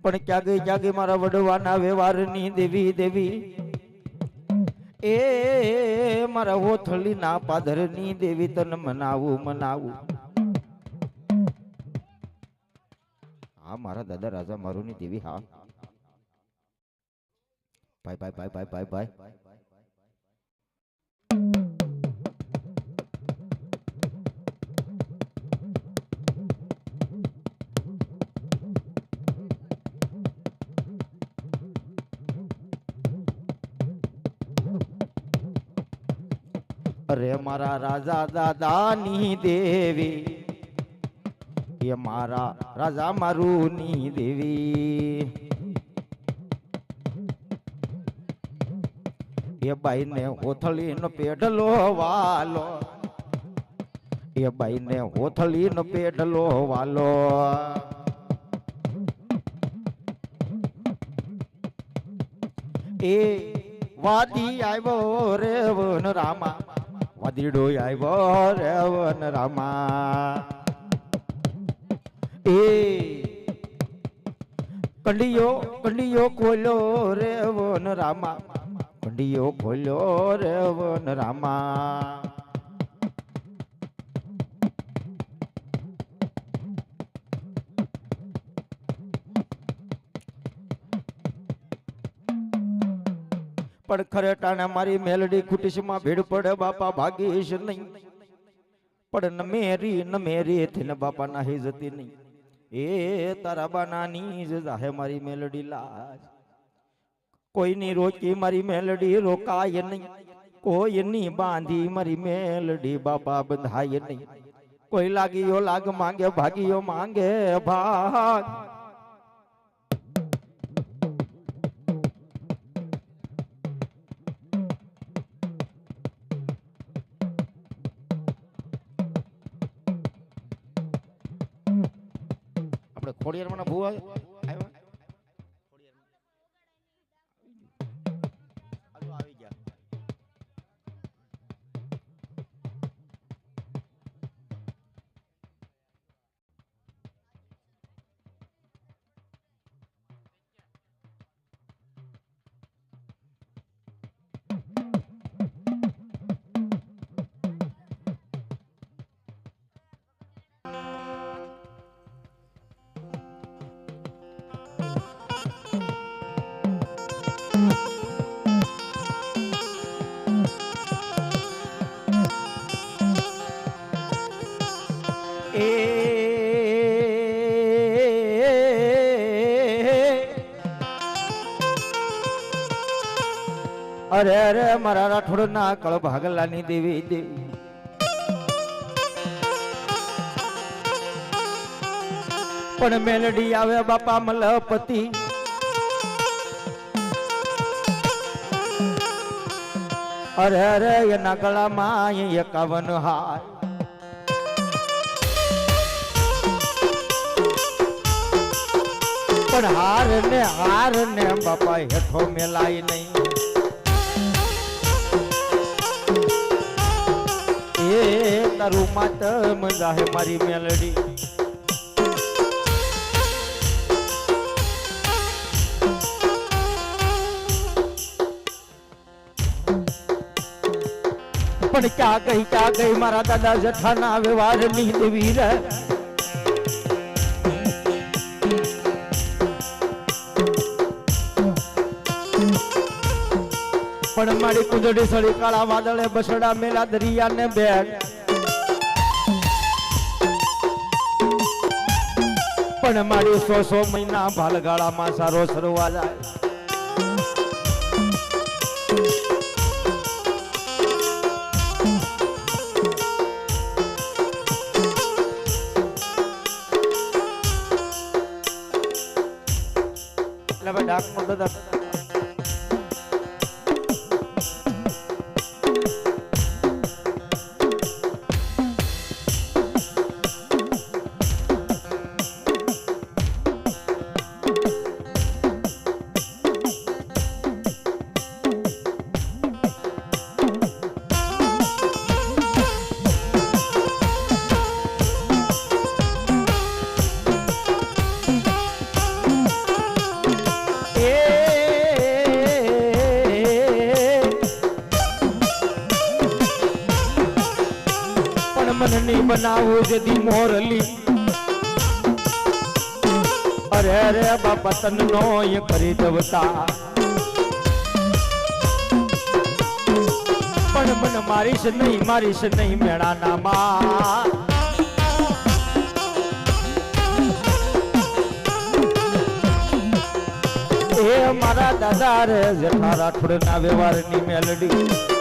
પણ ક્યાં ગઈ મારા વડવાના વ્યવહારની દેવી દેવી એ મારા હોથલી ના પાધરની દેવી તને મનાવું મનાવું. હા મારા દાદા રાજા મારુની દેવી. હા ભાઈ ભાઈ ભાઈ ભાઈ ભાઈ ભાઈ અરે મારા રાજા દાદાની દેવી એ મારા રાજા મારુની દેવી એ બાઈ ને હોથળી નો પેઢલો વાલો એ બાઈ ને હોથળી નો પેઢલો વાલો એ વાદી આવ્યો રે વન રામા વાદીડો આવ્યો રે વન રામા એ કંડિયો ખોલ્યો રે વન રામા કંડિયો ખોલ્યો રે વન રામા પણ ખરેટાને મારી મેલડી ખુટીશમાં ભીડ પડે બાપા ભાગીશ નહીં પણ ન મેરી થઈને બાપા નાહી જતી નહીં એ તારા બાનાની જ જાહે મારી મેલડી લાજ કોઈની રોકી મારી મેલડી રોકાય નહીં કોઈની બાંધી મારી મેલડી બાપા બંધાય નહીં કોઈ લાગીયો લાગ માંગે ભાગીયો માંગે ભાગ ખોડિયાર મને ભૂવા આવ્યા આવી ગયા અરે અરે મારા રાઠોડ ના કળ ભાગલાની દેવી દેવી પણ મેલડી આવે બાપા મલપતિ અરે અરે એના ગળામાં 51 હાર પણ હાર ને બાપા હેઠો મેલાય નહીં એ તારું માતમ જાહે મારી મેલડી પણ ક્યાં ગઈ મારા દાદા જઠાના વ્યવહારની દેવી રે પણ મારી કુંજડી સળી કાળા વાદળે બસડા મેલા દરિયા ને બેગ પણ મારી 100 મહિના ભાલગાળામાં સારો સરવા જાય એટલે ભાઈ ડાક માં દાદા બનાવું જદી મોરલી અરે અરે બાપા તનનો એ કરી દવતા પણ મન મારીશ નહીં મેળાના માં એ મારા દાદા રે જેઠા રાઠોડના વ્યવહારની મેલડી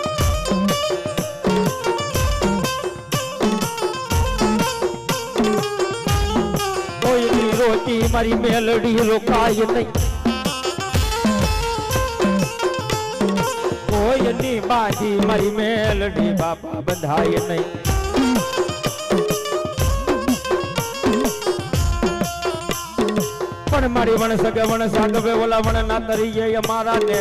કોઈની રોતી મારી મેલડી રોકાય નહીં કોઈની બાજી મારી મેલડી બાપા બંધાય નહીં પણ મારી વણ સગે વણ સાગવે ઓલા વણ ના તરી જાય અમારા ને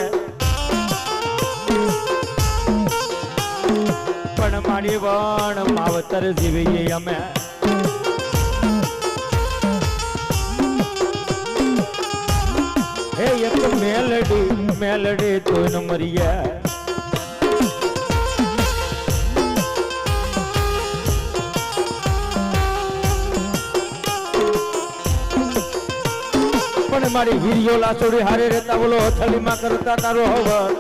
પણ મારી વણ માવતર જીવીએ અમે હે એક મેલડી તો ન મરીએ પણ મારી વીરિયો લાસોડી હારે રહેતા બોલો થલીમાં કરતા તારો હવર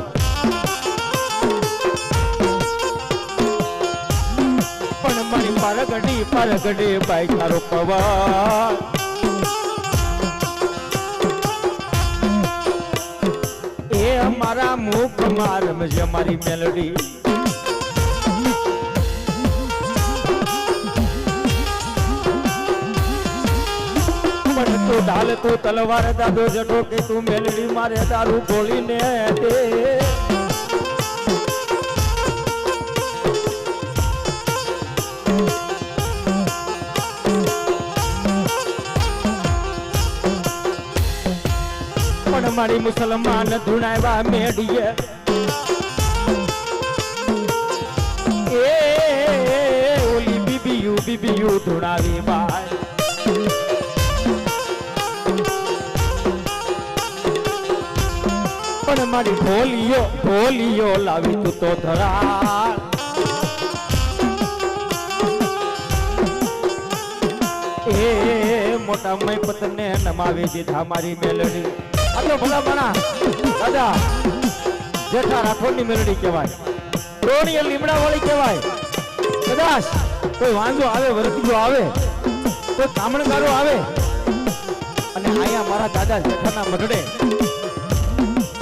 પણ મારી પારગડી બાઈ તારો પવાર એ અમારા મુખ મારમ છે મારી મેલડી તું ઢાલ તું તલવાર દાદો જટો કે તું મેલડી મારે દારૂ બોલીને દે પણ મારી મુસલમાન ધૂણાવ્યા મેડીએ એ ઓલી બીબીયુ ધૂણાવી બાય પણ મારી ઢોલિયો લાવી તું તો ધરા એ મોટા મય પતને નમાવી દીધા મારી મેલડી આ તો ભલા માણા દાદા જેઠા રાઠોડની મેલડી કહેવાય રોણીય લીમડા વાળી કહેવાય કદાચ કોઈ વાંધો આવે વરતીજો આવે કોઈ કામણગારો આવે અને અહીંયા મારા દાદા જેઠાના મઢડે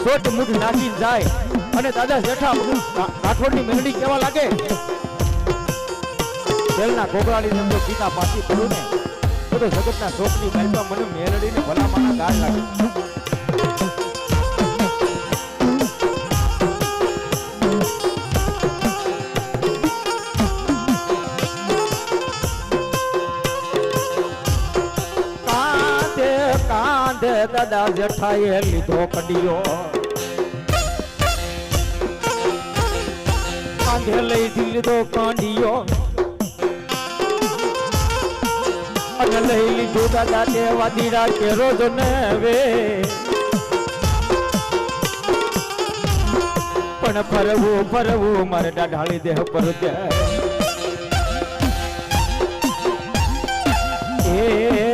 સોટ મુઠ નાખી જાય અને દાદા જેઠા રાઠોડની મેલડી કેવા લાગે જેલના કોગળાની જેમ જો ગીતા પાછી પડું ને તો જગતના શોકની ગાયબા મને મેલડીને ભલામાના ગાળ લાગે કાંધે દાદા જેઠાએ લીધો કડિયો કાંધે લઈ લીધો કાંડિયો અને લઈ લીધું દાદા દેવા દીરા કેરો જો ને વે પણ ફરવું મારે ડાઢાળી દેહ પર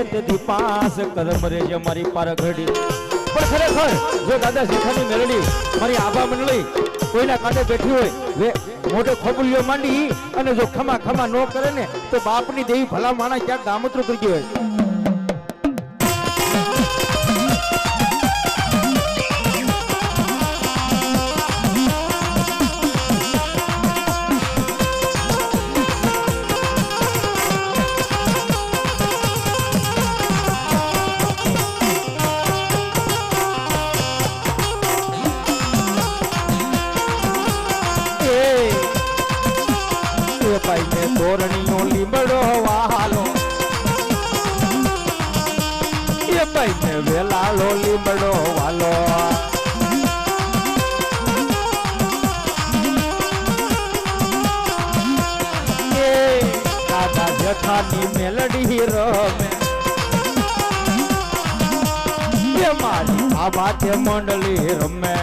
તેથી પાસ કદમ રે છે મારી પારઘડી પણ ખરેખર જો દાદા જેઠાની મેલડી મારી આભા મંડળી કોઈના કાંઠે બેઠી હોય મોટો ખોબુલિયો માંડી અને જો ખમા ન કરે ને તો બાપની દેવી ભલા માણા ક્યાંક ગામતરું કરી હોય ધોરણીઓ લીમડો વાલો એ ભાઈ વેલાલો લીમડો વાલો એ દાદા જેઠાની મેલડી રમે એ મારી આ બાતે મંડળી રમે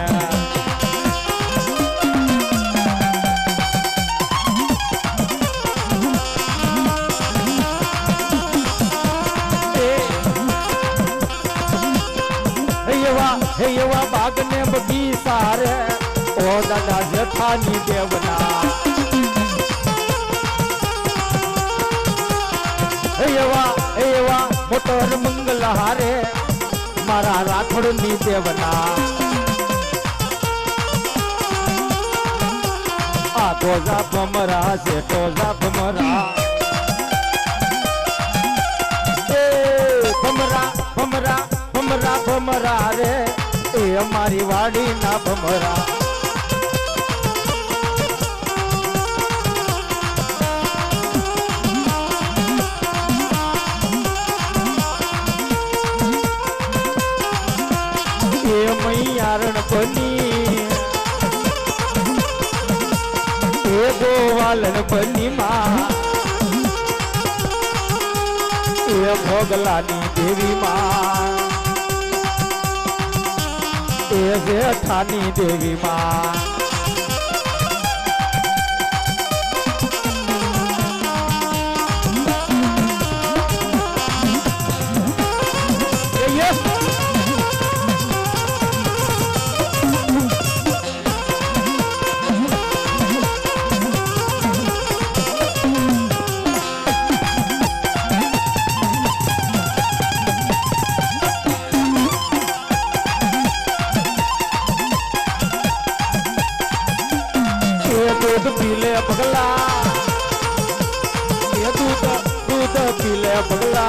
એવા બાગ ને બગીચા રે ઓ દાદા જેઠાની દેવના એવા મોટર મંગલા રે મારા રાઠોડની દેવના આ ટોઝા ભમરા છે ટોઝા ભમરા ભમરા ભમરા ભમરા ભમરા રે એ અમારી વાડીના ભમરા એ મૈયારણ બની એ ગોવાલણ બની માં એ ભોગલાની દેવી માં એ જેઠાની દેવી માં दूध पीले पगला ये दूध पीले पगला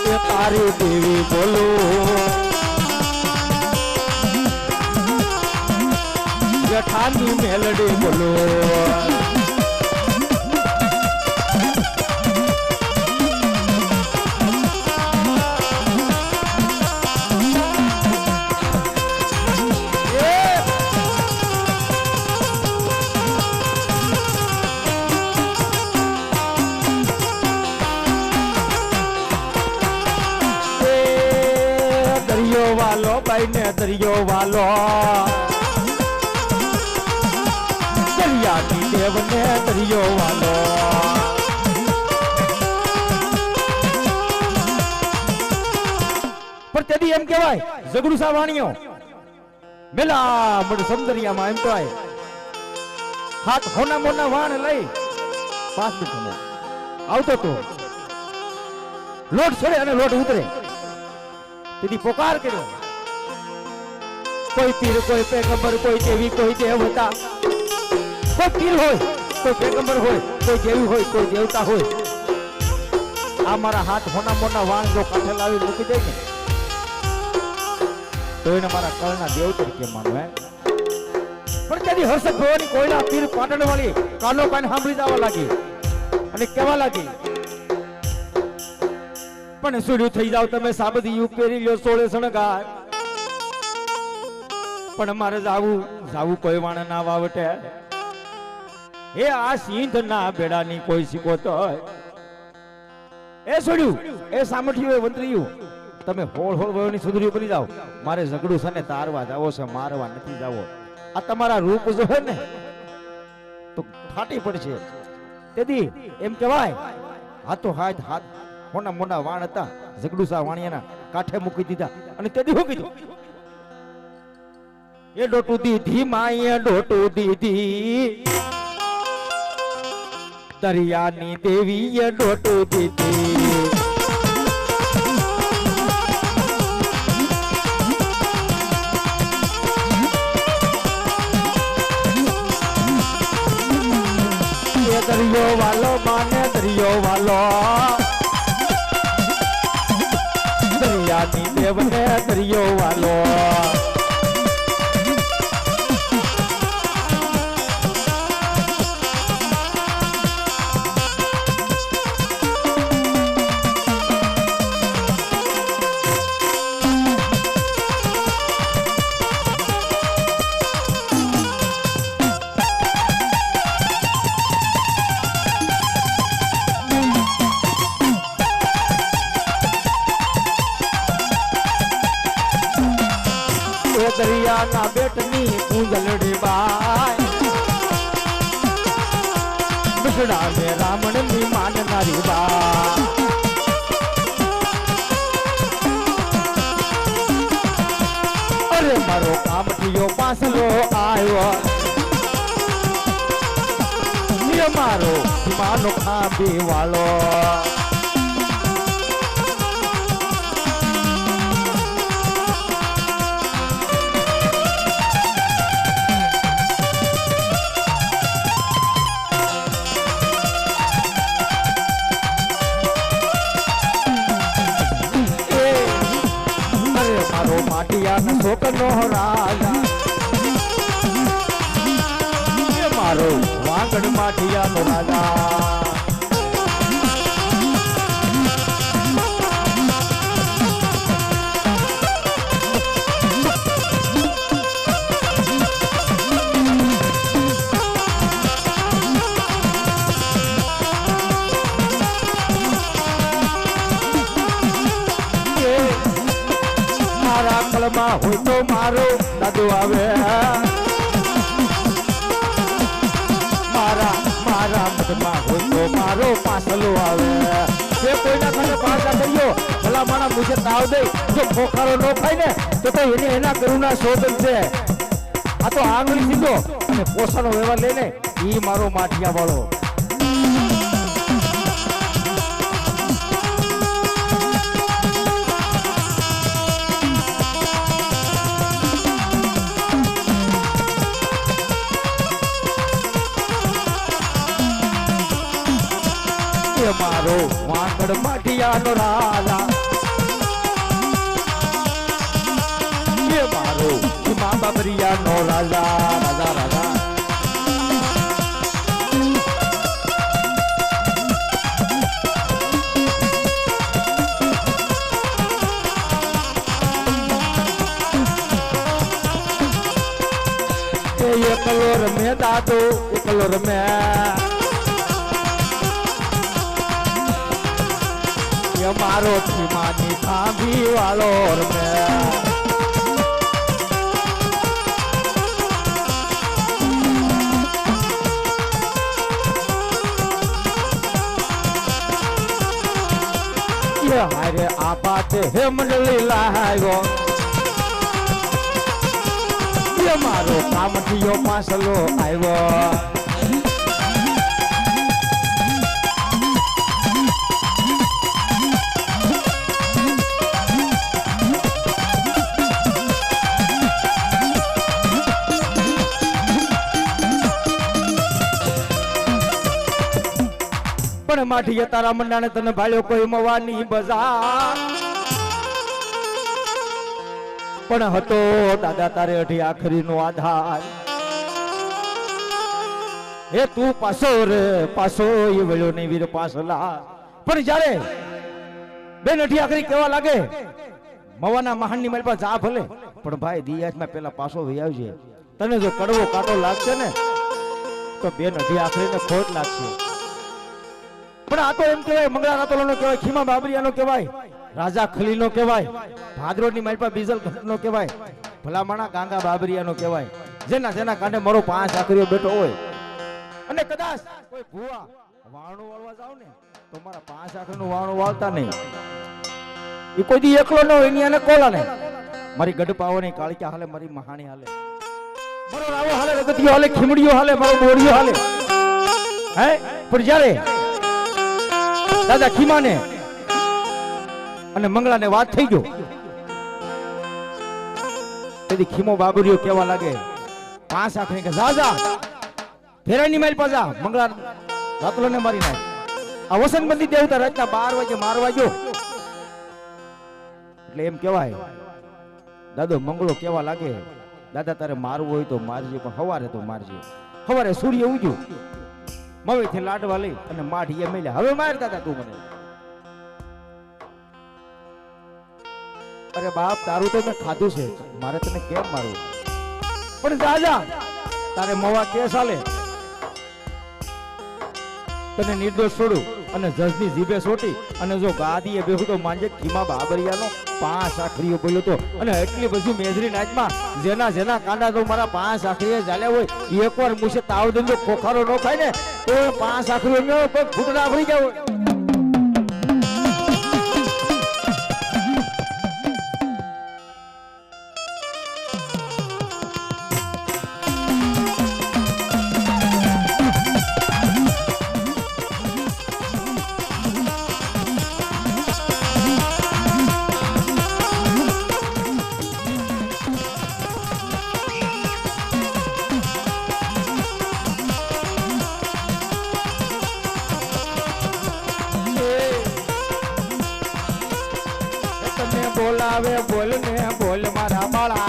ये तारी देवी बोलो जेठानी मेलडी बोलो ને દરિયો વાલો દરિયાની દેવને દરિયો વાલો પણ તેથી એમ કહેવાય ઝઘડુસા વાણીઓ મેલા મડ સમદરિયામાં એમ કહેવાય હાથ હોના મોના વાણ લઈ 5 મિનિટ આવતો તો લોટ છોડે અને લોટ ઉતરે તેથી પોકાર કર્યો કોઈ પીર કોઈ પેગંબર કોઈ દેવી કોઈ દેવતા કોઈ પીર હોય કોઈ પેગંબર હોય કોઈ દેવી હોય કોઈ દેવતા હોય આ મારા હાથ હોના મોના વાણ જો કાઠે લાવી મૂકી દે ને તો એને મારા કળના દેવ તરીકે માનો હે પણ તેથી હર્ષદ ભવાની કોઈના પીર પાટણ વાળી કાનો કાન સાંભળી જવા લાગી અને કહેવા લાગી પણ સુડ્યું થઈ જાવ તમે સાબદી યુગ પહેરી લ્યો સોળે સણગાર પણ મારે જાવું કોઈ વાણ ના વાવટે હે આ સિંધ ના બેડાની કોઈ શીખોતો એ છોડ્યું એ સામઠિયું એ વંતરિયું તમે હોળ વયોની સુધરી બની જાઓ મારે ઝઘડું છે ને તારવા જાવો છે મારવા નથી જાવો આ તમારા રૂપ જો હે ને તો ફાટી પડશે તેથી એમ કહેવાય હાથો હાથ મોના મોના વાણ હતા ઝઘડુસા વાણિયાના કાંઠે મૂકી દીધા અને તેથી શું કીધું એ ડોટું દીધી માએ ડોટું દીધી દરિયાની દેવી એ ડોટું દીધી એ દરિયો વાલો માને દરિયો વાલો દરિયાની દેવને દરિયો વાલો દરિયાના બેટની પૂંજલડી બાય બસડા મે રામણની માનનારી બા આવ્યો મારો માનો ખાબી વાળો મારો માટિયાનો છોકરો રાજા મારો વાંગડ માઠિયાનો રાજા મારા કલમાં હોય તો મારો દાદુ આવે મારા મનમાં હોય તો મારો પાછલો આવે જે કોઈના ઘરે પાછા કર્યો ભલા મારા મુજે તાવ દે જો ખોખારો ન ખાય ને તો એને એના કરુણા શોધન છે આ તો આંગળી સીધો અને પોસાનો વ્યવહાર લઈને ઈ મારો માઠિયા વાળો મારો વાંકડ માઠિયાનો રાજા એ મારો મા બાબરિયાનો રાજા રાજા રાજા એકલો રમે દાદો એકલો રમે મારો ખીમાની ખાંભી વાળો રમે હારે આ પાતે હે મંડળી લાવ્યો મારો કામઠીયો પાછલો આવ્યો પણ માઠીએ તારા મંડાને તને ભાળ્યો કોઈ મવાની બજાર પણ હતો દાદા તારે અઢી આખરીનો આધાર એ તું પાછો રે પાછો એ વળ્યો નહીં વીર પાછલા પણ જ્યારે બેન અઢી આખરી કેવા લાગે મવાના મહાનની મારી પાસે જા ભલે પણ ભાઈ દિયાજમાં પેલા પાછો વહી આવજે તને જો કડવો કાંટો લાગશે ને તો બેન અઢી આખરીને ખોટ લાગશે પણ આ તો એમ કહેવાય મંગળા રાતોલાનો કહેવાય ખીમા બાબરિયાનો કહેવાય રાજા ખલીનો કહેવાય ભાદરોની માલપા બીજલ ઘટનો કહેવાય ભલામણા ગાંગા બાબરિયાનો કહેવાય જેના જેના કાંઠે મારો 5 આખરીઓ બેઠો હોય અને કદાચ કોઈ ભૂવા વાણું વાળવા જાવ ને તો મારા 5 આખરીનું વાણું વાળતા નહીં એ કોઈ દી એકલો ન હોય એની આને કોલા ને મારી ગઢપાવાની કાળિયા હાલે મારી મહાણી હાલે મારો રાવો હાલે રગતિયો હાલે ખીમડીયો હાલે મારો બોરિયો હાલે હે પણ જ્યારે દાદા ખીમાને અને મંગળાને વાત થઈ ગયો તેથી ખીમો બાબુરિયો કેવા લાગે 5 આખરી કે જા ફેરાની માલ પાજા મંગળા રાતલોને મારી નાખ આ વસંતબંધી દેવતા રાતના 12 વાગે મારવા ગયો એટલે એમ કહેવાય દાદો મંગળો કેવા લાગે દાદા તારે મારવું હોય તો મારજે પણ હવારે તો મારજે હવારે સૂર્ય ઉગ્યો મવેથી લાડવા લઈ અને માઠીએ મેલ્યા હવે માર દાદા તું મને અરે બાપ તારું તો મેં ખાધું છે મારે તને કેમ મારું પણ દાદા તારે મવા કેસ આલે તને નિર્દોષ છોડું અને જજની જીભે સોટી અને જો ગાદીએ બેહું તો માંજે ખીમા બાબરિયાનો 5 આખરીઓ બોલ્યો તો અને એટલી બધી મેજરી નાચમાં જેના જેના કાંડા તો મારા 5 આખરીએ ચાલ્યા હોય એકવાર મુશે તાવ દંજો ખોખારો ન ખાય ને તો 5 આખરીઓ નો પગ ફૂટડા ભરી જાય બોલાવે બોલ ને બોલ મારા બાળા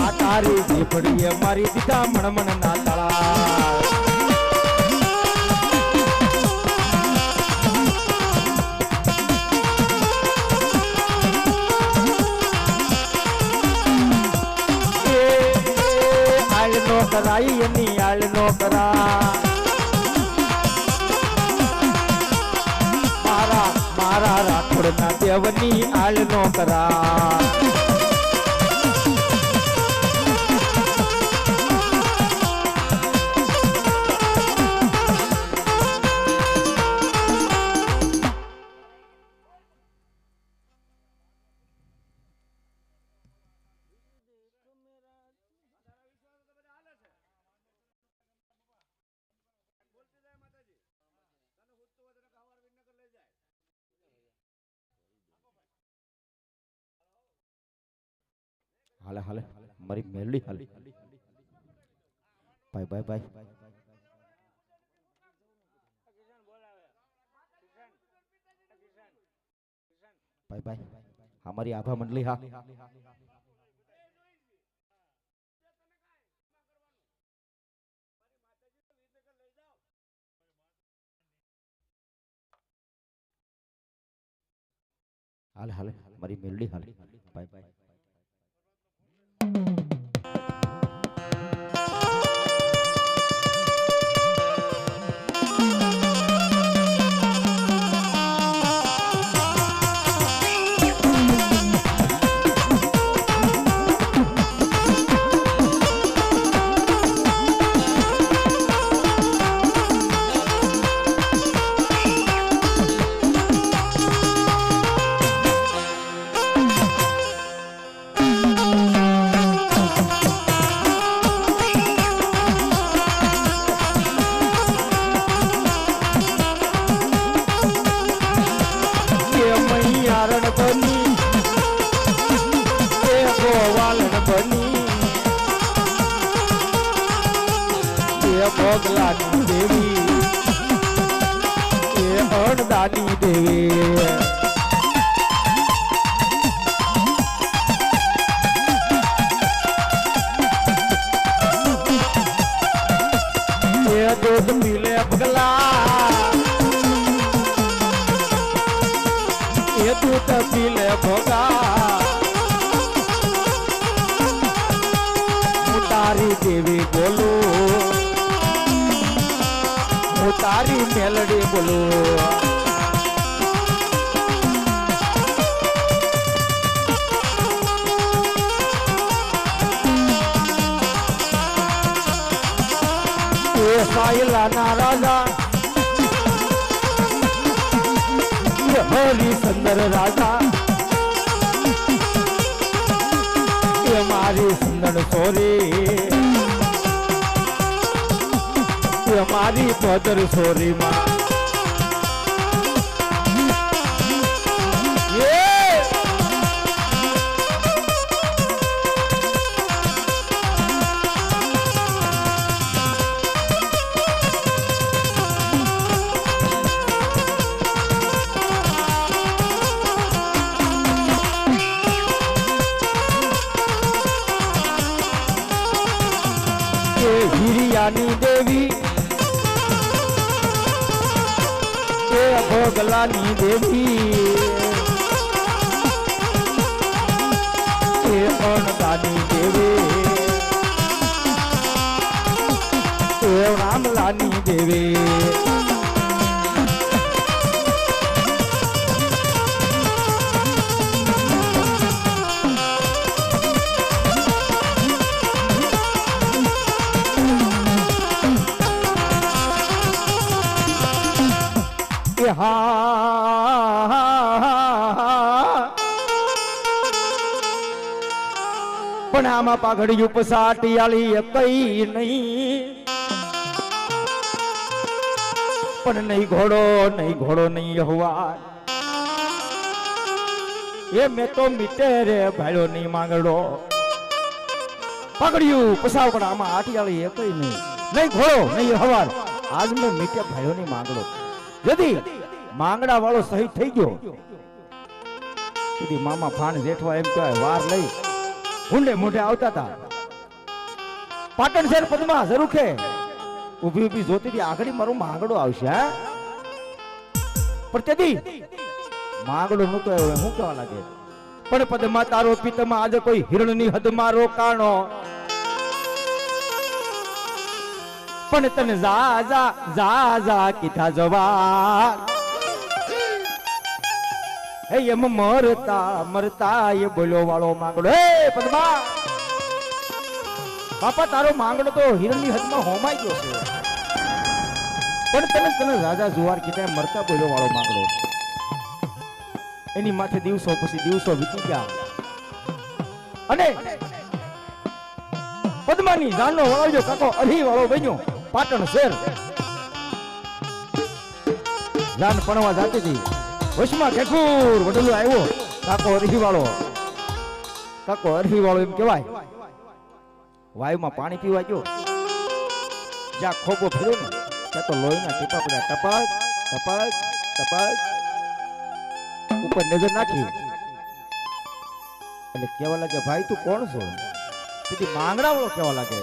આ તારી જીભડીએ મારી દીધા મણમણ ના તાળા કરાઈ એની આળ નો કરા મારા રાઠોડ ના દેવની આળ નો કરા હાલે હાલે મારી મેલડી હાલે bye bye bye bye bye हमारी आभा मंडली हा हाले हाले मारी मेलडी हाले बाय बाय भोगलानी देवी ये अणदानी देवी ये दूध पीले भगला ये दूध पीले भोगा तारी देवी बोलो तारी मेलडी बोलो ये साइला ना राजा ये होली सुंदर राजा ये मारी सुंदर सोरी हमारी पदर सोरी माँ हिरियानी देवी भोगलानी देवी अणदानी देवी रामलानी देवी પણ આમાં પાઘડિયું પસાટિયાળી કઈ નહીં પણ નહીં ઘોડો નહીં હવા એ મેં તો મીટે રે ભાડ્યો નહીં માંગડો પાઘડિયું પસાવ પણ આમાં આટિયાળી કઈ નહીં ઘોડો નહીં હવા આજ મેં મીટે ભાડ્યો નહીં માંગડો यदि માંગડા વાળો શહીદ થઈ ગયો સુધી મામા ફાણ જેઠવા એમ કહેવાય વાર લઈ ઊંડે મોઢે આવતા હતા. પાટણ શહેર પદમાં ઝરૂખે ઊભી ઊભી જોતી હતી આગળ મારો માંગડો આવશે. હા પણ તેથી માંગડો નતો આવ્યો. શું કહેવા લાગે પણ પદમાં તારો પિતમાં આજે કોઈ હિરણની હદમાં રોકાણો પણ તને જા જા જા જા કીધા જવા હે એમ મરતા મરતા એ બોલ્યો વાળો માંગડો. હે પદ્મા બાપા તારો માંગડો તો હિરણની હદમાં હોમાઈ ગયો છે પણ તને તને રાજા જુવાર કીધા મરતા બોલ્યો વાળો માંગડો. એની માથે દિવસો પછી દિવસો વીતી ગયા અને પદ્માની જાનનો વળાવજો કાકો અરી વાળો બન્યો. પાટણ શહેર જાન પણવા જાતી હતી. વશમાં કેકુર વડલો આવ્યો કાકો અરહી વાળો એમ કહેવાય. વાયુમાં પાણી પીવા ગયો જ્યાં ખોબો ફેર્યો ને ત્યાં તો લોહીના ટીપા પડ્યા. ટપક ટપક ટપક ઉપર નજર નાખી એટલે કેવા લાગે ભાઈ તું કોણ છો? તેથી માંગડા વાળો કેવા લાગે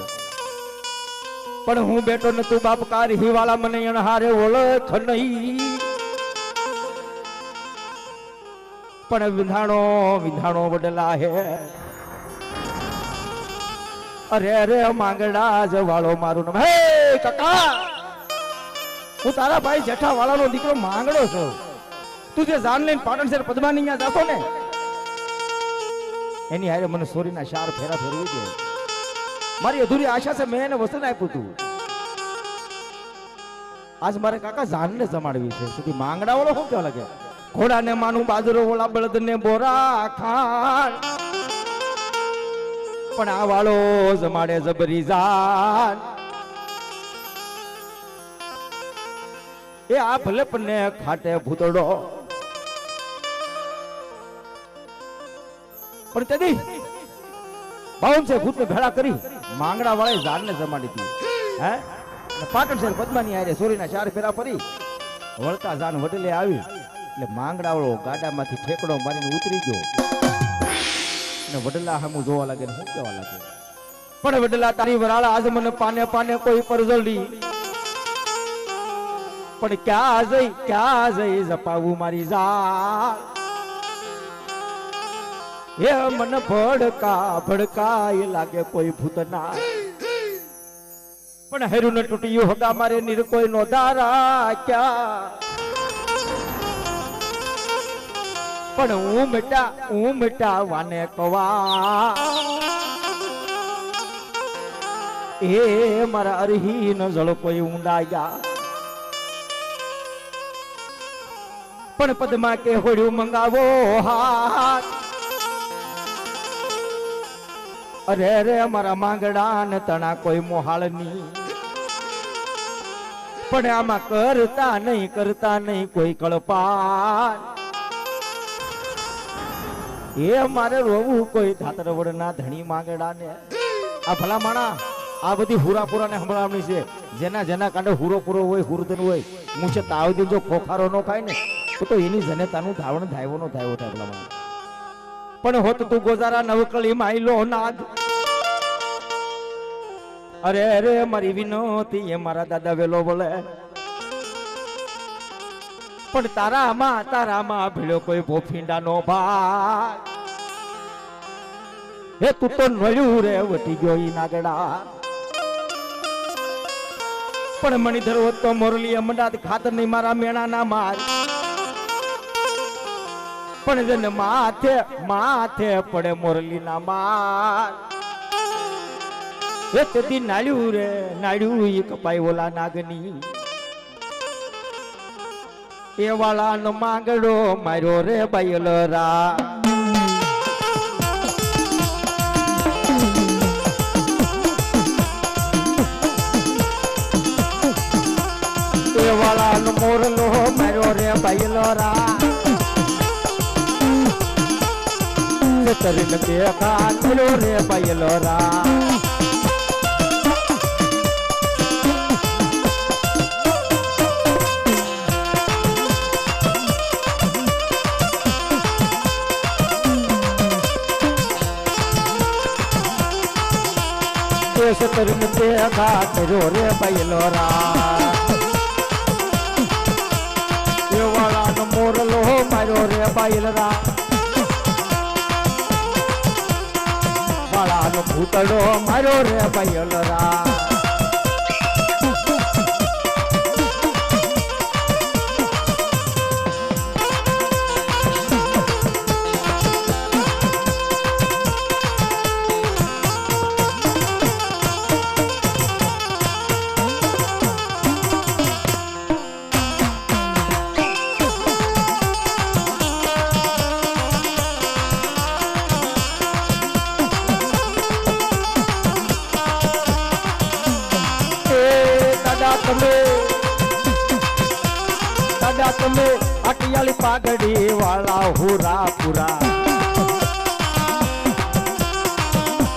પણ હું બેઠો ને તું બાપ કાર હી વાળા મને અણહારે ઓળખ નહીં પણ વિંધાણો વિંધાણો વડલા હે. અરે અરે માંગડા જ વાળો મારું નામ. હે કાકા હું તારા ભાઈ જેઠા વાળાનો દીકરો માંગડો છું. તું જે જાન લઈને પાટણ શહેર પદ્માની અહીંયા જાતો ને એની હારે મને સોરીના 4 ફેરા ફેરવી દે. મારી અધૂરી આશા છે મેં એને વસન આપ્યું હતું. આજ મારે કાકા જાનને જમાડવી છે. સુધી માંગડા વાળો શું કહેવા લાગે ઘોડાને માનું બાજરો ઓલા બળદને બોરા ખાણ પણ આ વાળો જમાડે જબરી જાન. એ આ ભલે પણ ખાટે ભૂતડો પણ તેદી બાવન છે ભૂતને ભેળા કરી માંગડા વાળે જાનને જમાડી હતી. હે પાટણ શહેર પદ્માની આરે સોરીના 4 ફેરા ફરી વળતા જાન વડલે આવી એટલે માંગડા વાળો ગાડામાંથી ઠેકડો મારીને ઉતરી ગયો ને વડલા સામું જોવા લાગે ને શું કહેવા લાગે પણ વડલા તારી વરાળા આજ મને પાને પાને કોઈ પર જલ્દી પણ ક્યાં જઈ જપાવું મારી જા. એ મન ભડકા એ લાગે કોઈ ભૂતના પણ હેરું ને તૂટ્યું હગા મારે નીર કોઈ નો દારા ક્યાં પણ હું મેટા વાને કવા એ મારા અરહી ન જળ કોઈ ઊંડાયા પણ પદમાં કે હોડ્યું મંગાવો હાથ. અરે રે મારા માંગડા ને તણા કોઈ મોહાળની પણ આમાં કરતા નહીં કોઈ કળપાન. એ મારે રોવું કોઈ ધાતર વડના ધણી માંગડા ને. આ ભલા માણા આ બધી હુરાપુરા ને સંભળાવણી છે. જેના કાંડે હુરો પૂરો હોય હુરદન હોય મૂછે તાવ દી જો ખોખારો ન ખાય ને તો એની જનેતાનું ધાવણ ધાયવો નો થાય ભલા માણા. પણ હોત તું ગોજારા નવકળી માયલો નાગ. અરે અરે મારી વિનોતી એ મારા દાદા વેલો બોલે પણ તારામાં ભીડો કોઈ ભોફીંડા નો ભાગ. હે તું તો નળ્યું રે વટી ગયો ઈ નાગડા પણ મણિધર હોત તો મોરલી અમદાદ ખાતર નહીં મારા મેણા ના માર પણ જન માથે પડે મોરલી ના માર. એ તેથી નાળ્યું ઈ કપાઈ ઓલા નાગની એ વાળા નો માંગડો માર્યો રે બાયલરા. એ વાળા નો મોરલો માર્યો રે બાયલરા. તરીને દેખા મળ્યો રે બાયલરા. તરીને તે ઘા કર્યો રે બૈલોરા એ વાળાનો મોરલો માર્યો રે બૈલરા વાળાનો ભૂતડો માર્યો રે બૈલરા તમે અટિયાળી પાઘડી વાળા હુરા પુરા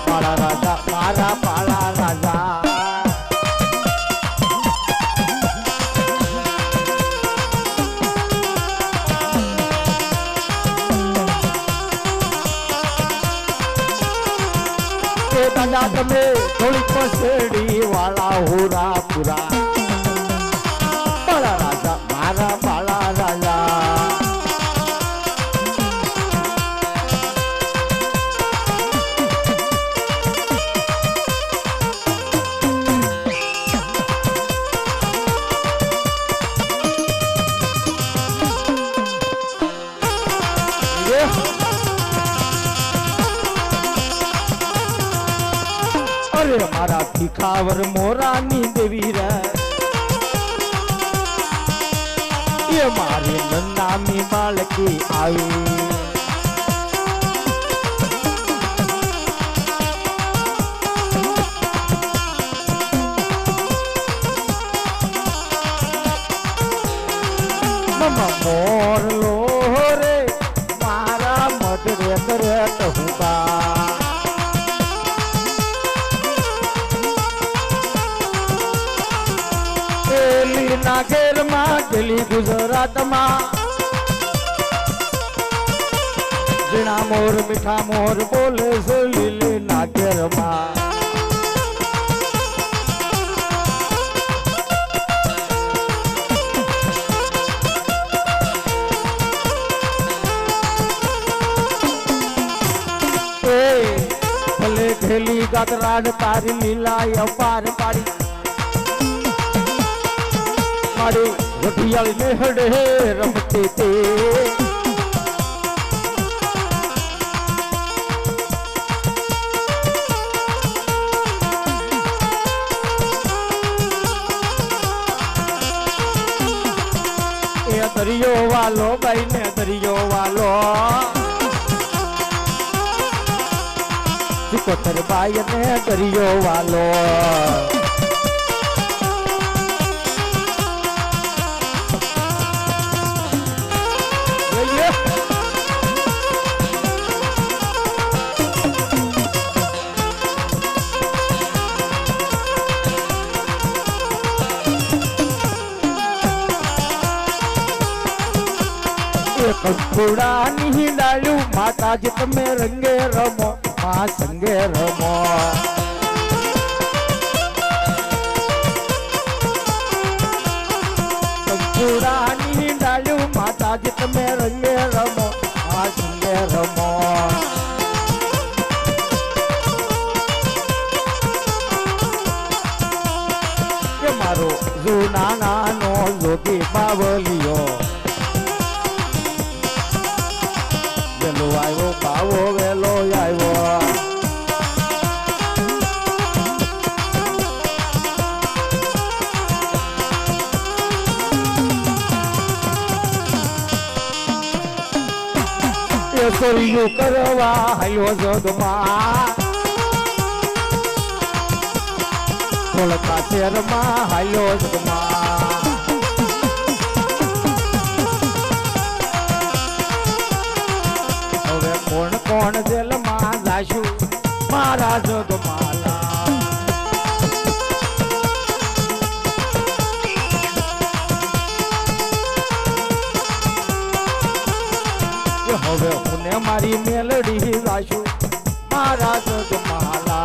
પાળા રાજા મારા પાળા રાજા દાદા તમે થોડી પસેડી વાળા હુરા પુરા પાળા રાજા મારા પાળા રાજા અરે મારા ભીખાવર મોરાની દેવી રે એ મારી નન્નામી બાળકી આવી મમ્મા મોરલો રે મારા મદરે કરે ટહુકા ના ઘેરમાં ગેલી ગુજરાતમાં જીણા મોર મીઠા મોર બોલે છે લીલી ના ઘેરમાં ભલે ઘેલી ગાતરાડ તારી લીલા અપાર પાડી મારી રટિયાળી મેહડે રમતી તે એ દરિયો વાલો બાઈ ને દરિયો વાલો કોતર બાઈ ને દરિયો વાલો કંકુડાની ડાળ્યું માતાજી તમે રંગે રમો માં સંગે રમો કંકુડાની ડાળ્યું માતાજી તમે રંગે રમો માં સંગે રમો કે મારો જૂના નાનો જોગી બાવલિયો વેલો આવ્યો બાવો વેલો આવ્યો એ સોરિયું કરવા હાલ્યો જગમાં ધોળકા શહેરમાં હાલ્યો જગમાં કોણ કોણ જેલમાં જાશું મારા જોગમાલા હવે હું મારી મેલડી જાશું મારા જોગમાલા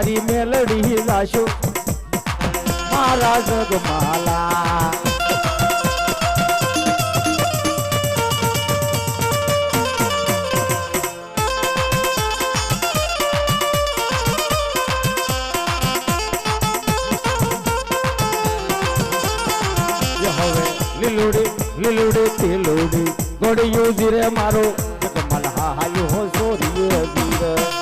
મારી મેલડી જાશો મારા જગમાલા લીલુડી લીલુડી તેલુડી ગોડિયું જીરે મારો જગમલ હાયો હો સોરીએ જીરે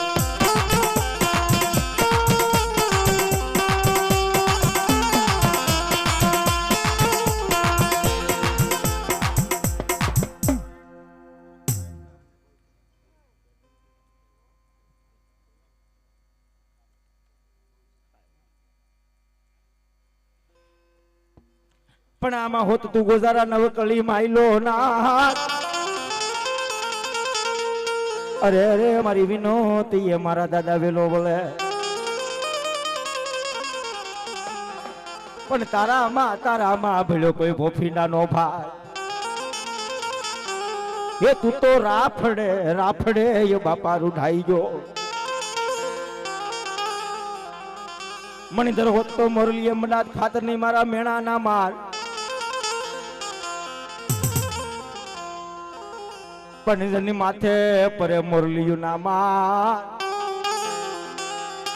પણ આમાં હોત તું ગોજારા નવકલી માયલો ના અરે અરે મારી વિનોતી એ મારા દાદા વેલો બોલે પણ તારામાં ભેળો કોઈ ભોફીના નો ભાઈ એ તું તો રાફડે એ બાપા રૂઢાઈ ગયો મણિધર હોત તો મોરલી અમદાદ ખાતર ની મારા મેણા ના માર પણની માથે પરે મોરલિયું નામા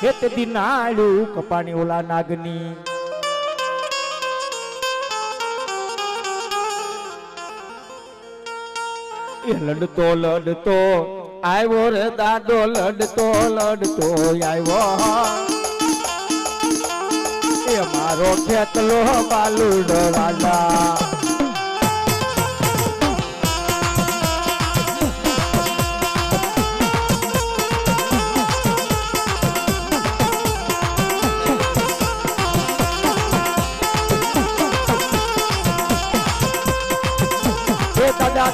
હે તે દિનાળું કપાણી ઓલા નાગની એ લડતો આવ્યો રે દાદો લડતો આવ્યો એ મારો ખેતલો બાલુડો રાજા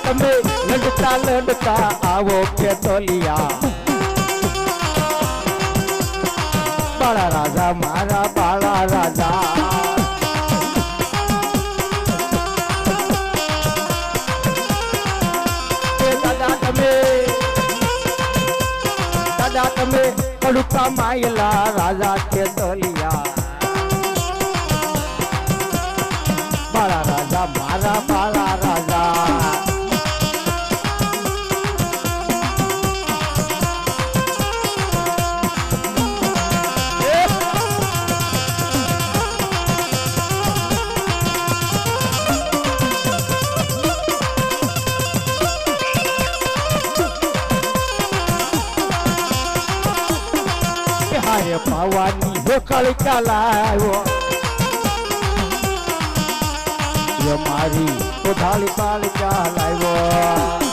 તમે લડતા આવો ખેતોલિયા બાળા રાજા મારા બાળા રાજા દાદા તમે કડુકા માયલા રાજા ખેતોલિયા બાળા રાજા મારા બાળા રાજા પાવાની હોકળ ચાલાયો મારી કોઠાળી પાલ ચાલાયો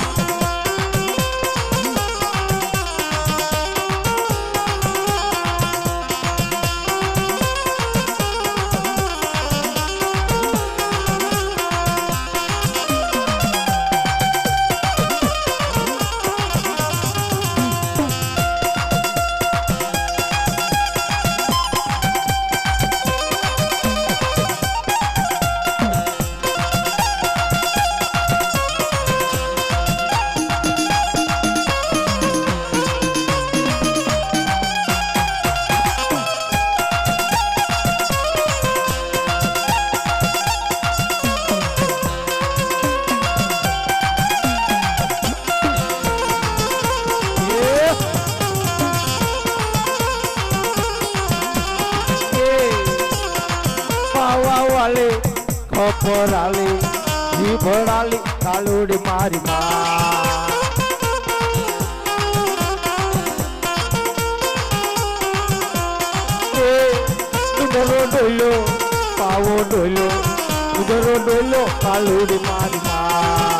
ખપરાલી જીભરાલી કાલુડી મારી માં ઉદરો ડોલો પાવો ડોલો ઉદરો ડોલો કાલુડી મારી માં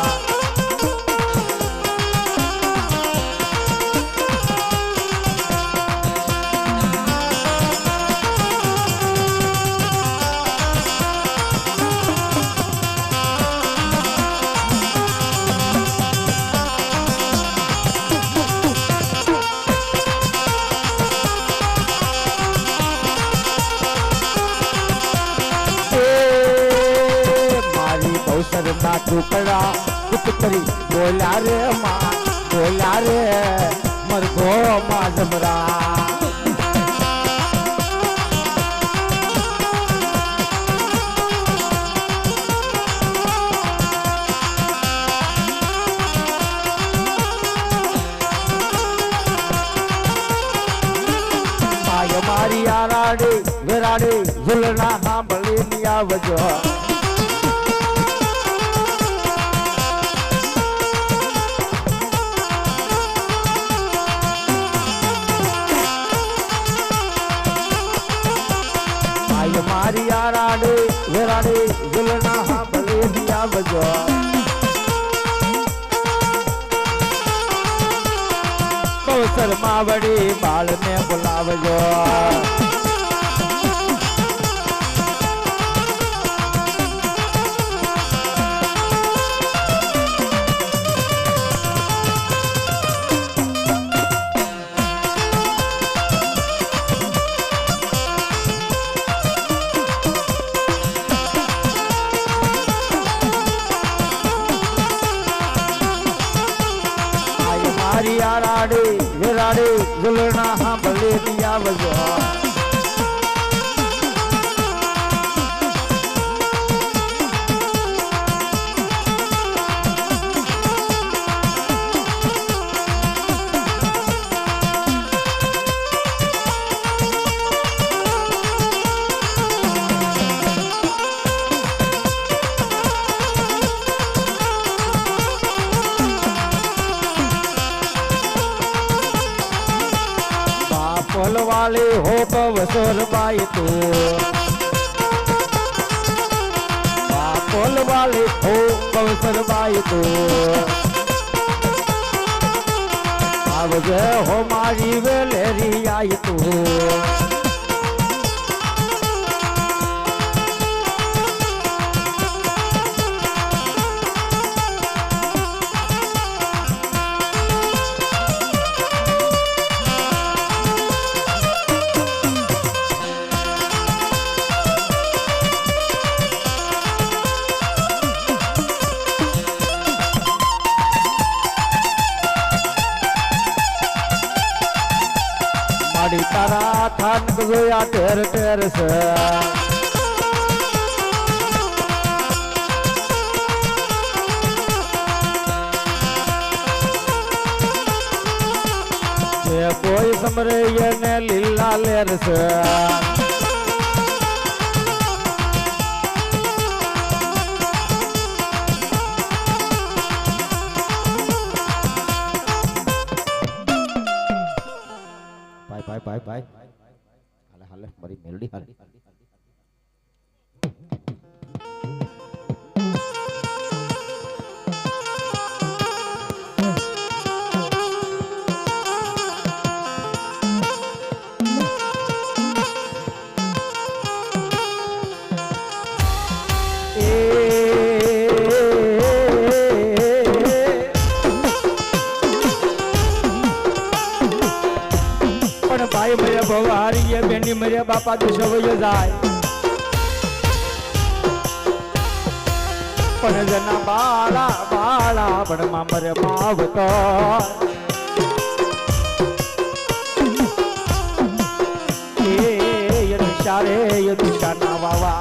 ના ટુકડા પુત્રી બોલ્યા રે માં બોલ્યા રે મરઘો માં જમરા વેરાડી ઝુલના સાંભળીને આવજો. મારી આરાડી વેરાડી ઝુલના સાંભળીને આવજો. કૌશર માવડી બાળને બોલાવજો. મારી આરાડી વેરાડી ઝુલના સાંભળીને આવજો. वाले हो बवसर बाई तो बोल वाले हो बवसर बाई तो आवजे हो मारी वेलेरी आई तो तारा थान जोया टेर टेर से कोई समरे ये ने लीला लेर से बाय बाय हाले हाले बड़ी मेलडी हाले भाई मेरे भवारी ये बेनी मेरे बापा दुशवय जाय पण जना बाळा बाळा पण मामरे मावत ये निशारे ये निशाना वावा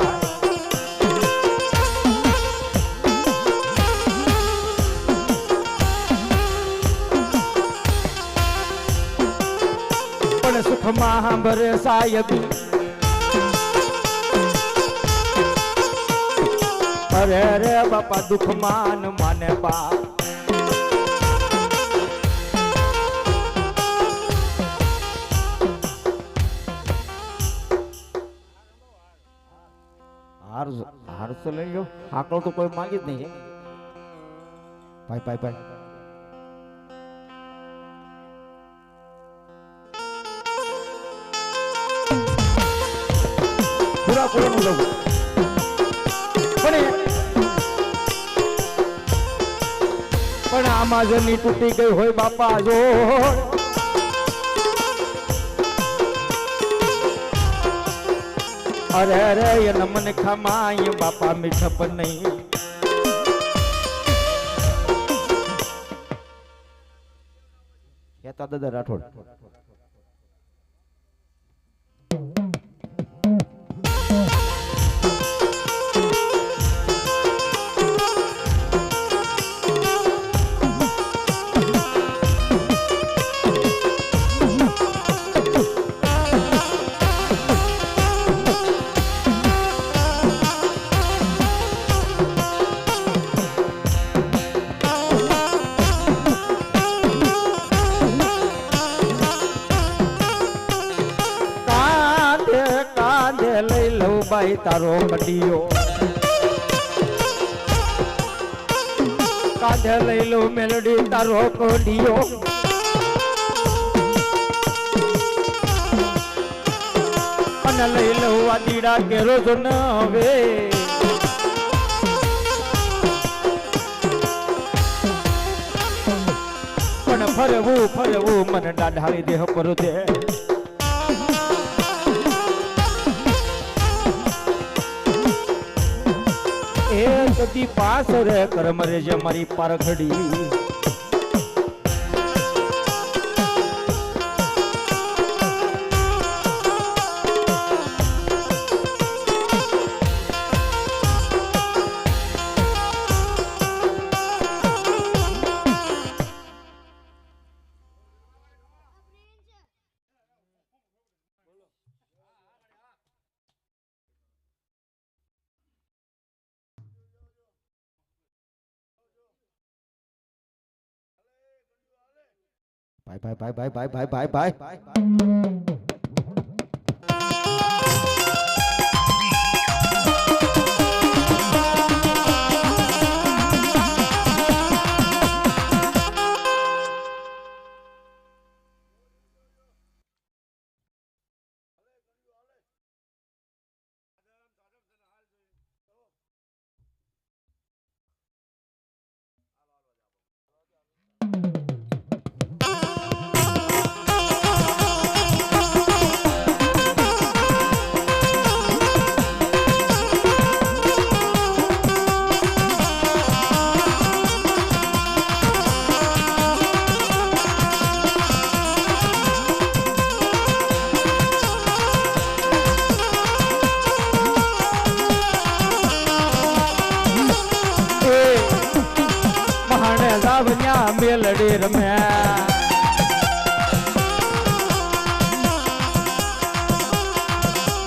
सुख महाबर सायबी अरे रे बापा दुख मान माने बा हार तो ले लो आकड़ो तो कोई मांगी नहीं है पाई पाई पाई पूरा पूरा लोग पण आमाजनी तूटी गई होय बापा जो अरे अरे ये नमन खमाय बापा मीठप नहीं कहता दादा राठौड़ મારી તારો કડિયો કાંધે લઈ લો મેલડી તારો કડિયો અને લઈ લો આ દીડા કેરો જો ન હવે પણ ફરવું ફરવું મને ડાઢાળી દેહ પર દે એ કદી પાસ રે કરમ રે જે મારી પારખડી ભાઈ મેલડી રમ્યા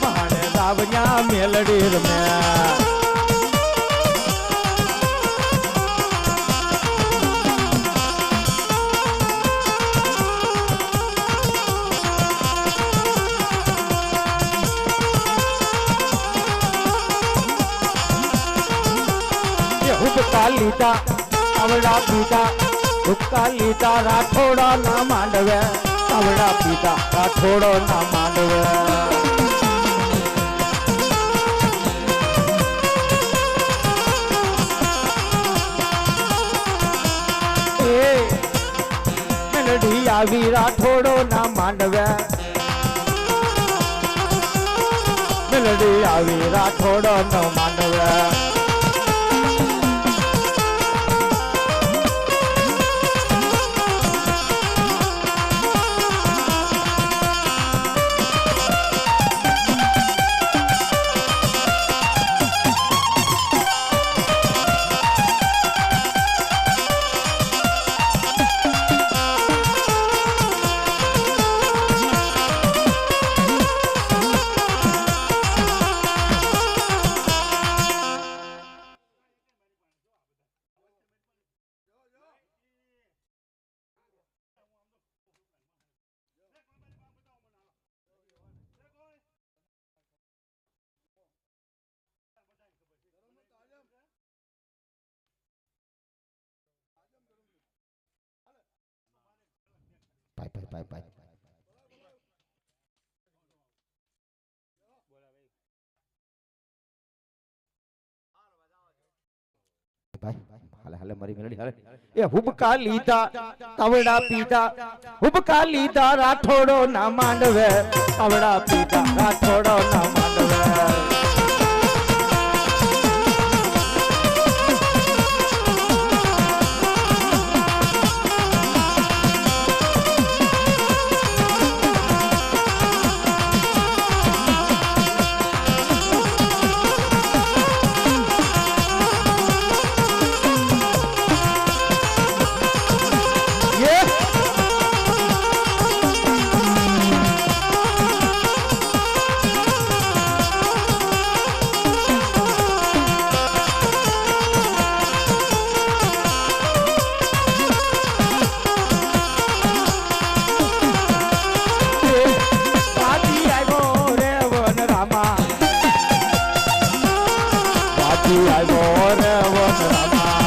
માણે દાવયા મેલડી રમ્યા હુબકા લીધા આવડા પીતા હુક્કા લીધા રાઠોડા ના માંડવે આવડા પીતા રાઠોડો ના માંડવે એ મેલડી આવી રાઠોડો ના માંડવે મેલડી આવી રાઠોડો નો માંડવે ભાઈ હાલે મારી મેલડી હાલે એ હુબકા લીધા તાવડા પીતા હુબકા લીધા રાઠોડો ના માંડવે તાવડા પીતા રાઠોડો ના માંડવે કેતી આવ્યો રે વન રામા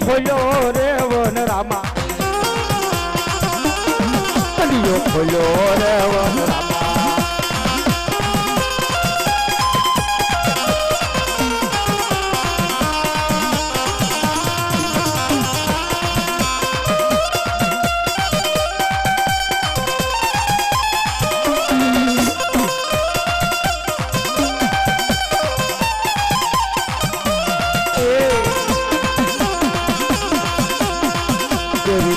ખોલ્યો રે વન રામા કલિયો ખોલ્યો રે વન રામા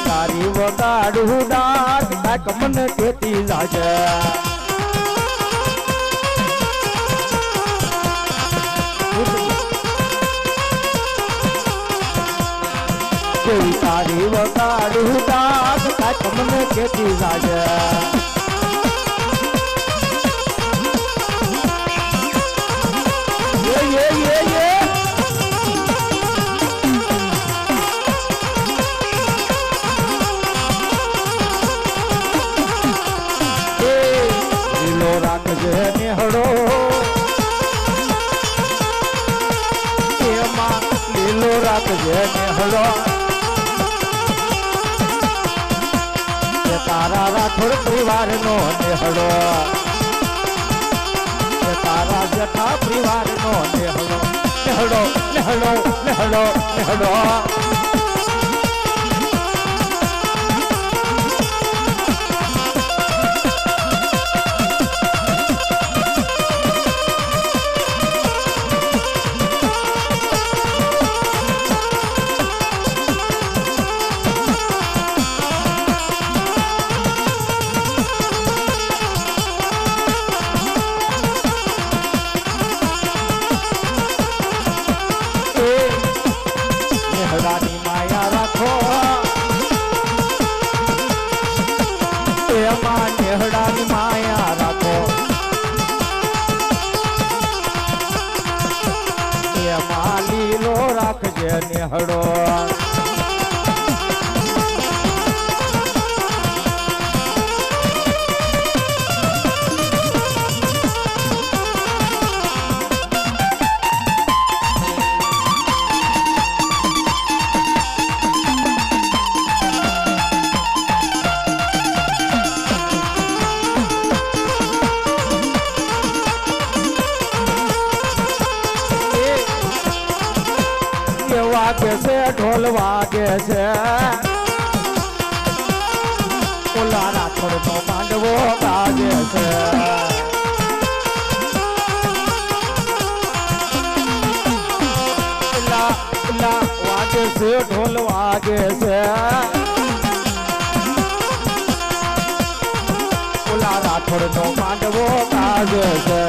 તારી વગાડું ડાક ડાક મને કેતી લાગે તારી વગાડું ડાક ડાક મને કેતી લાગે રાખજે નેહડો એમાં લીલો રાખજે નેહડો તારા રાઠોડ પરિવારનો નેહડો તારા જેઠા પરિવારનો નેહડો નેહડો નેહડો નેહડો નેહડો નેહડાની માયા રાખો એમાં નેહડાની માયા રાખો એમાં લીલો રાખજે નેહડો વાગે છે ઢોલ વાગે છે ઓલા રાઠોડ નો માંડવો ગાજે છે વાગે છે ઢોલ વાગે છે ઓલા રાઠોડ નો માંડવો ગાજે છે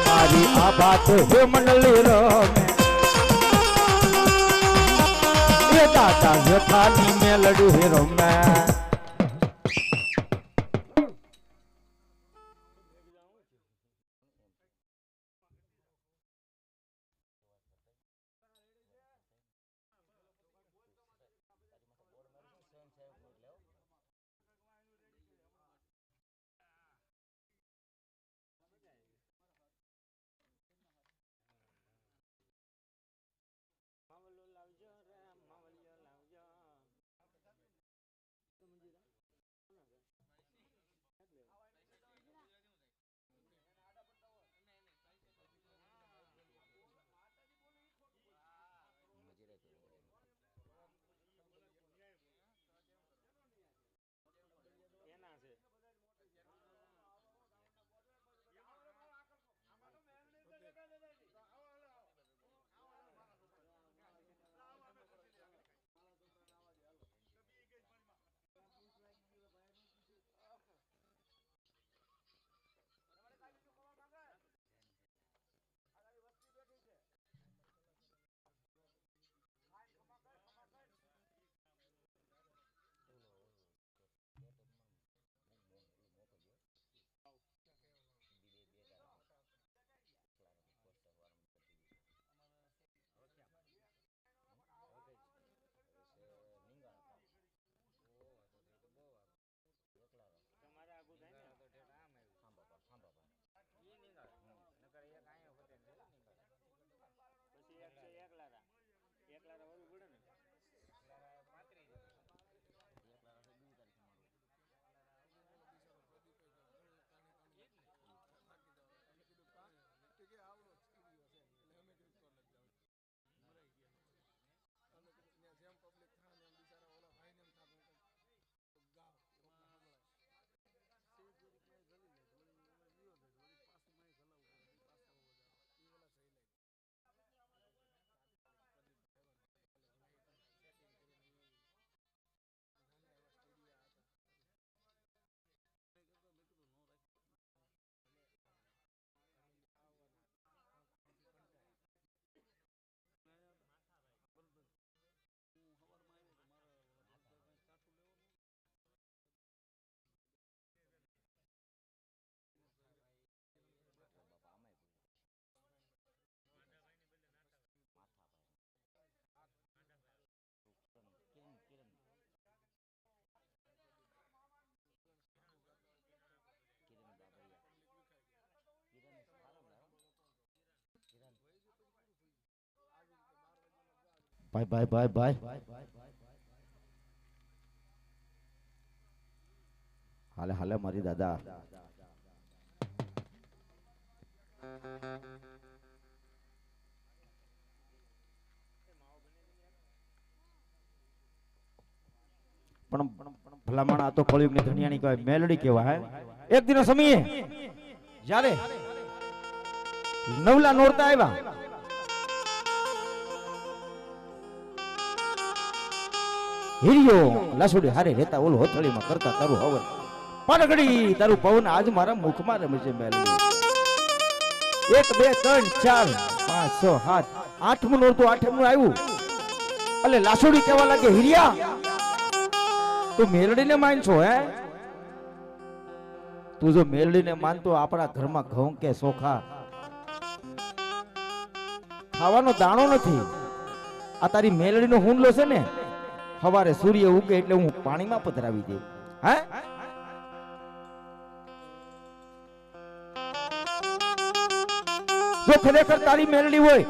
મારી આ બાત હે મંડલી રમે એ દાદા જેઠાની મેલડી રમે ભાઈ હાલે હાલે મારી દાદા પણ ભલામણ આ તો કળયુગની ધનિયાની કહેવાય મેલડી કહેવાય એક દિનો સમયે જ્યારે નવલા નોરતા આવ્યા હિરિયો લાસુડી હારે રહેતા ઓલો હોથળીમાં કરતા તારું હવન પાડગડી તારું પવન આજ મારા મુખમાં રમે છે મેલડી 1 2 3 4 5 6 7 આઠમું નોરતું આઠમું આવ્યું એટલે લાસુડી કહેવા લાગે હિરિયા તું મેલડીને માન છો હે તું જો મેલડીને માનતો આપણા ઘરમાં ઘઉં કે ચોખા ખાવાનો દાણો નથી આ તારી મેલડીનો હુંડલો છે ને સવારે સૂર્ય ઉગે એટલે હું પાણીમાં પધરાવી દે હે જો ખરેખર તારી મેલડી હોય